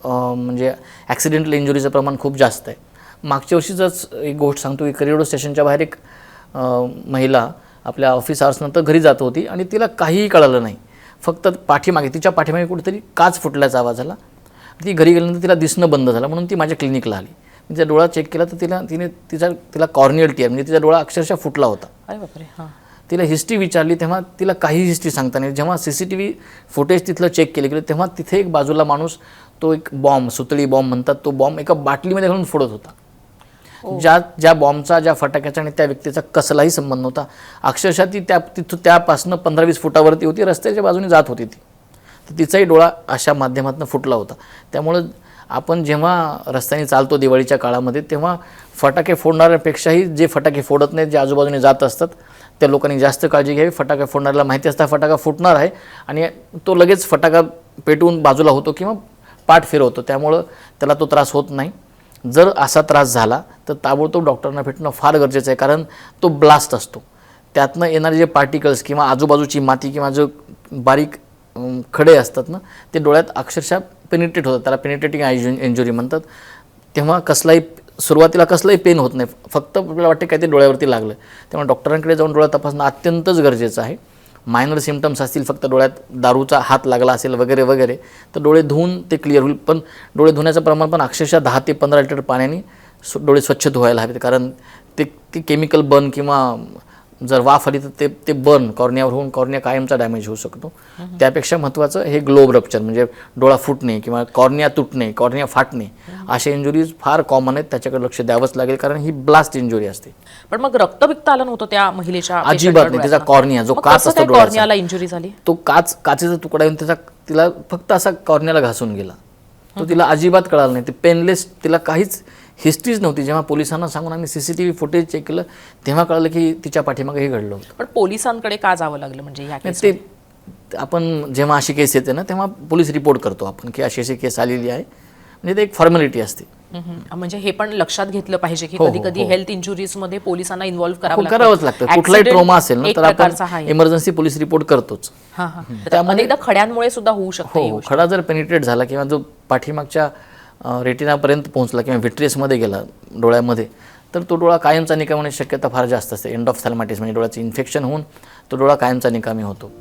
म्हणजे ॲक्सिडेंटल इंजुरीचं प्रमाण खूप जास्त आहे. मागच्या वर्षीचंच एक गोष्ट सांगतो की करिअर स्टेशनच्या बाहेर एक महिला आपल्या ऑफिस आवर्सनंतर घरी जात होती आणि तिला काहीही कळलं नाही. फक्त तिच्या पाठीमागे कुठेतरी काच फुटल्याचा आवाज आला. ती घरी गेल्यानंतर तिला दिसणं बंद झालं म्हणून ती माझ्या क्लिनिकला आली. मी तिचा डोळा चेक केला तर तिला कॉर्नियल टियर म्हणजे तिचा डोळा अक्षरशः फुटला होता. अरे बापरे. हां. तिला हिस्ट्री विचारली तेव्हा तिला काही हिस्ट्री सांगता नाही. जेव्हा CCTV फुटेज तिथलं चेक केले गेलं तेव्हा तिथे एक बाजूला माणूस तो एक बॉम्ब, सुतळी बॉम्ब म्हणतात, तो बॉम्ब एका बाटलीमध्ये घालून फोडत होता. ज्या बॉम्बचा, ज्या फटाक्याचा आणि त्या व्यक्तीचा कसलाही संबंध नव्हता. अक्षरशः ती त्यापासून 15-20 फुटावरती होती, रस्त्याच्या बाजूने जात होती ती. तर तिचाही डोळा अशा माध्यमातून फुटला होता. त्यामुळं आपण जेव्हा रस्त्याने चालतो दिवाळीच्या काळामध्ये तेव्हा फटाके फोडणाऱ्यापेक्षाही जे फटाके फोडत नाहीत, जे आजूबाजूने जात असतात त्या लोकांनी जास्त काळजी घ्यावी. फटाका फोडणाऱ्याला माहिती असता फटाका फुटणार आहे आणि तो लगेच फटाका पेटवून बाजूला होतो किंवा पाठ फिरवतो, त्यामुळं त्याला तो त्रास होत नाही. जर असा त्रास झाला तर ताबडतोब डॉक्टरांना भेटणं फार गरजेचं आहे, कारण तो ब्लास्ट असतो. त्यातनं येणारे जे पार्टिकल्स किंवा आजूबाजूची माती किंवा जो बारीक खडे असतात ना, ते डोळ्यात अक्षरशः पेनिट्रेट होतात. त्याला पेनिट्रेटिंग इंजुरी म्हणतात. तेव्हा सुरुवातीला कसलाही पेन होत नाही, फक्त आपल्याला वाटते काय ते डोळ्यावरती लागलं. त्यामुळे डॉक्टरांकडे जाऊन डोळा तपासणं अत्यंतच गरजेचं आहे. मायनर सिम्पटम्स असतील, फक्त डोळ्यात दारूचा हात लागला असेल वगैरे वगैरे, तर डोळे धुवून ते क्लिअर होईल. पण डोळे धुण्याचं प्रमाण पण अक्षरशः 10 ते 15 लिटर पाण्याने डोळे स्वच्छ धुवायला हवेत, कारण ते केमिकल बर्न किंवा जर वाफ आली तर ते बर्न कॉर्नियावर होऊन कॉर्निया कायमचा डॅमेज होऊ शकतो. त्यापेक्षा महत्त्वाचं हे ग्लोब रप्चर म्हणजे डोळा फुटणे किंवा कॉर्निया तुटणे, कॉर्निया फाटणे, अशा इंजुरीज फार कॉमन आहेत. त्याच्याकडे लक्ष द्यावंच लागेल, कारण ही ब्लास्ट इंजुरी असते. पण मग रक्तबिक्त आलं नव्हतं त्या महिलेच्या? अजिबात नाही. त्याचा कॉर्निया जो काच असतो कॉर्नियाला इंजुरी झाली, तो काचेचा तुकडा येऊन तिला फक्त असा कॉर्नियाला घासून गेला. तो तिला अजिबात कळाला नाही. ते पेनलेस, तिला काहीच हिस्ट्रीच नव्हती. जेव्हा पोलिसांना सांगून आम्ही CCTV फुटेज चेक केलं तेव्हा कळलं की तिच्या पाठीमागे हे घडलं होतं. पण पोलिसांकडे का जावं लागलं म्हणजे ह्या केस? ते आपण जेव्हा अशी केस येते ना तेव्हा पोलीस रिपोर्ट करतो आपण की अशी केस आलेली आहे, म्हणजे ते एक फॉर्मॅलिटी असते. म्हणजे हे पण लक्षात घेतलं पाहिजे की कधी कधी हेल्थ इंजुरीज मध्ये पोलिसांना इन्व्हॉल्व्ह करावंच लागतं. कुठलाही ट्रॉमा असेल ना तर आपण इमर्जन्सी पोलीस रिपोर्ट करतोच. अनेकदा खड्यांमुळे सुद्धा होऊ शकतो. खडा जर पेनिट्रेट झाला किंवा जो पाठीमागच्या रेटिनापर्यंत पोहोचला किंवा व्हिट्रियसमध्ये गेला डोळ्यामध्ये, तर तो डोळा कायमचा निकामी होण्याची शक्यता फार जास्त असते. एंडॉफ्थॅल्मायटिस म्हणजे डोळ्याचं इन्फेक्शन होऊन तो डोळा कायमचा निकामी होतो.